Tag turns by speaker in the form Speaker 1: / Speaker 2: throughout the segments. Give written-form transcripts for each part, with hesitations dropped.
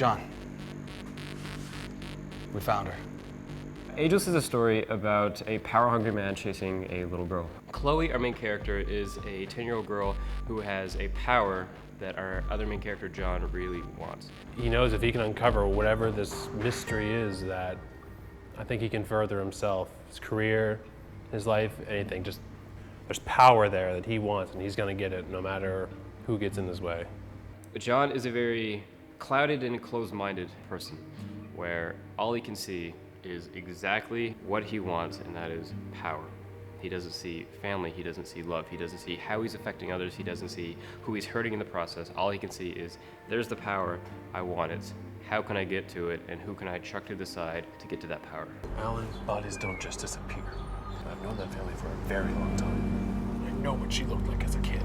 Speaker 1: John. We found her.
Speaker 2: Ageless is a story about a power-hungry man chasing a little girl. Chloe, our main character, is a 10-year-old girl who has a power that our other main character, John, really wants.
Speaker 3: He knows if he can uncover whatever this mystery is, that I think he can further himself, his career, his life, anything. Just there's power there that he wants, and he's going to get it no matter who gets in his way.
Speaker 2: John is a very clouded and closed-minded person, where all he can see is exactly what he wants, and that is power. He doesn't see family, he doesn't see love, he doesn't see how he's affecting others, he doesn't see who he's hurting in the process. All he can see is, there's the power, I want it. How can I get to it, and who can I chuck to the side to get to that power?
Speaker 4: Alan's bodies don't just disappear. I've known that family for a very long time. I know what she looked like as a kid.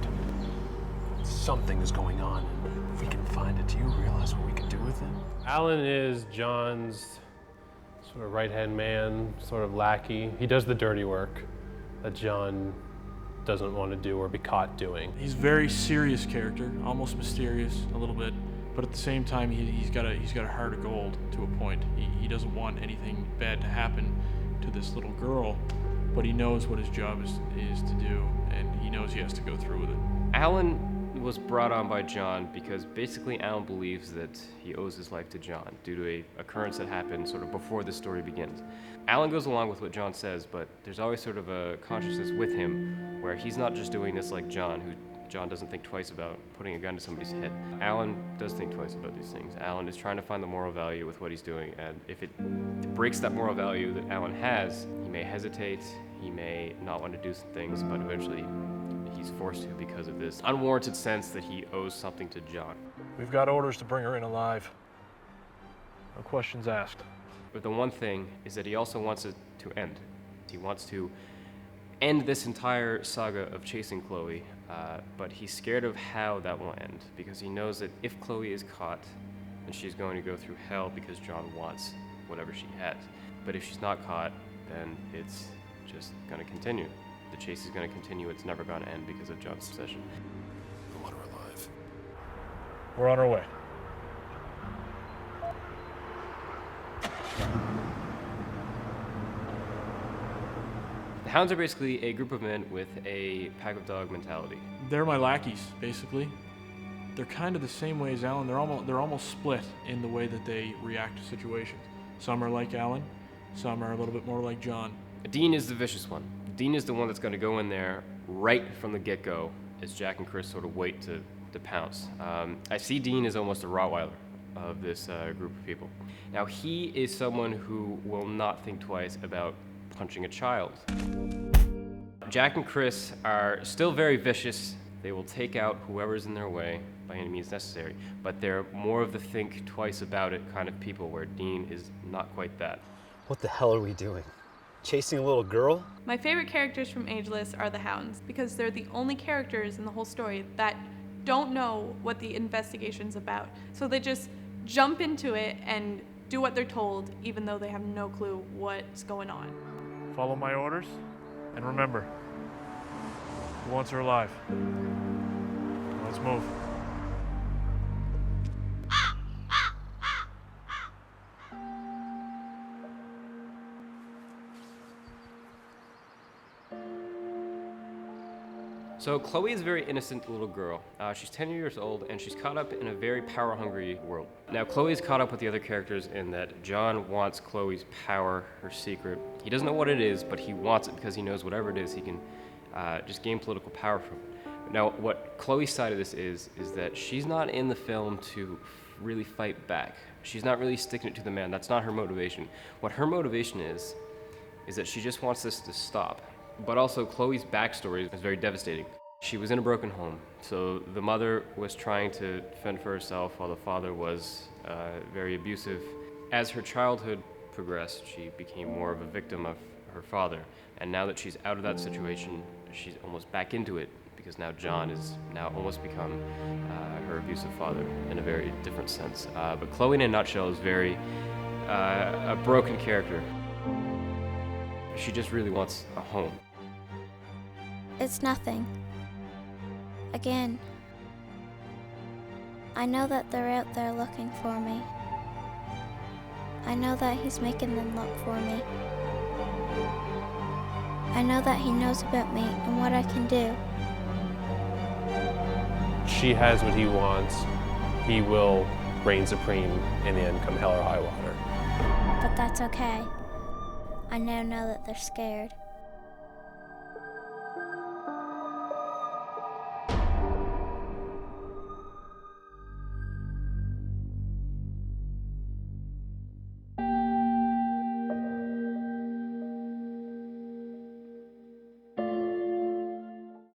Speaker 4: Something is going on, and if we can find it, do you realize what we can do with it?
Speaker 3: Alan is John's sort of right-hand man, sort of lackey. He does the dirty work that John doesn't want to do or be caught doing.
Speaker 5: He's a very serious character, almost mysterious a little bit, but at the same time he's got a heart of gold to a point. He doesn't want anything bad to happen to this little girl, but he knows what his job is to do, and he knows he has to go through with it.
Speaker 2: Alan was brought on by John because basically Alan believes that he owes his life to John due to a occurrence that happened sort of before the story begins. Alan goes along with what John says, but there's always sort of a consciousness with him where he's not just doing this like John, who John doesn't think twice about putting a gun to somebody's head. Alan does think twice about these things. Alan is trying to find the moral value with what he's doing, and if it breaks that moral value that Alan has, he may hesitate, he may not want to do some things, but eventually he's forced to because of this unwarranted sense that he owes something to John.
Speaker 4: We've got orders to bring her in alive. No questions asked.
Speaker 2: But the one thing is that he also wants it to end. He wants to end this entire saga of chasing Chloe, but he's scared of how that will end, because he knows that if Chloe is caught, then she's going to go through hell because John wants whatever she has. But if she's not caught, then it's just going to continue. The chase is going to continue. It's never going to end because of John's obsession.
Speaker 4: I want her alive.
Speaker 5: We're on our way.
Speaker 2: The Hounds are basically a group of men with a pack of dog mentality.
Speaker 5: They're my lackeys, basically. They're kind of the same way as Alan. They're almost split in the way that they react to situations. Some are like Alan, some are a little bit more like John.
Speaker 2: Dean is the vicious one. Dean is the one that's going to go in there right from the get-go as Jack and Chris sort of wait to pounce. I see Dean as almost a Rottweiler of this group of people. Now, he is someone who will not think twice about punching a child. Jack and Chris are still very vicious. They will take out whoever's in their way by any means necessary, but they're more of the think twice about it kind of people, where Dean is not quite that.
Speaker 1: What the hell are we doing? Chasing a little girl?
Speaker 6: My favorite characters from Ageless are the Hounds, because they're the only characters in the whole story that don't know what the investigation's about. So they just jump into it and do what they're told, even though they have no clue what's going on.
Speaker 5: Follow my orders, and remember, who wants her alive? Let's move.
Speaker 2: So Chloe is a very innocent little girl. She's 10 years old, and she's caught up in a very power-hungry world. Now, Chloe is caught up with the other characters in that John wants Chloe's power, her secret. He doesn't know what it is, but he wants it because he knows whatever it is, he can just gain political power from it. Now, what Chloe's side of this is that she's not in the film to really fight back. She's not really sticking it to the man. That's not her motivation. What her motivation is that she just wants this to stop. But also, Chloe's backstory is very devastating. She was in a broken home, so the mother was trying to fend for herself while the father was very abusive. As her childhood progressed, she became more of a victim of her father, and now that she's out of that situation, she's almost back into it, because now John is now almost become her abusive father in a very different sense. But Chloe, in a nutshell, is very a broken character. She just really wants a home.
Speaker 7: It's nothing. Again. I know that they're out there looking for me. I know that he's making them look for me. I know that he knows about me and what I can do.
Speaker 3: She has what he wants. He will reign supreme in the end, come hell or high water.
Speaker 7: But that's okay. I now know that they're scared.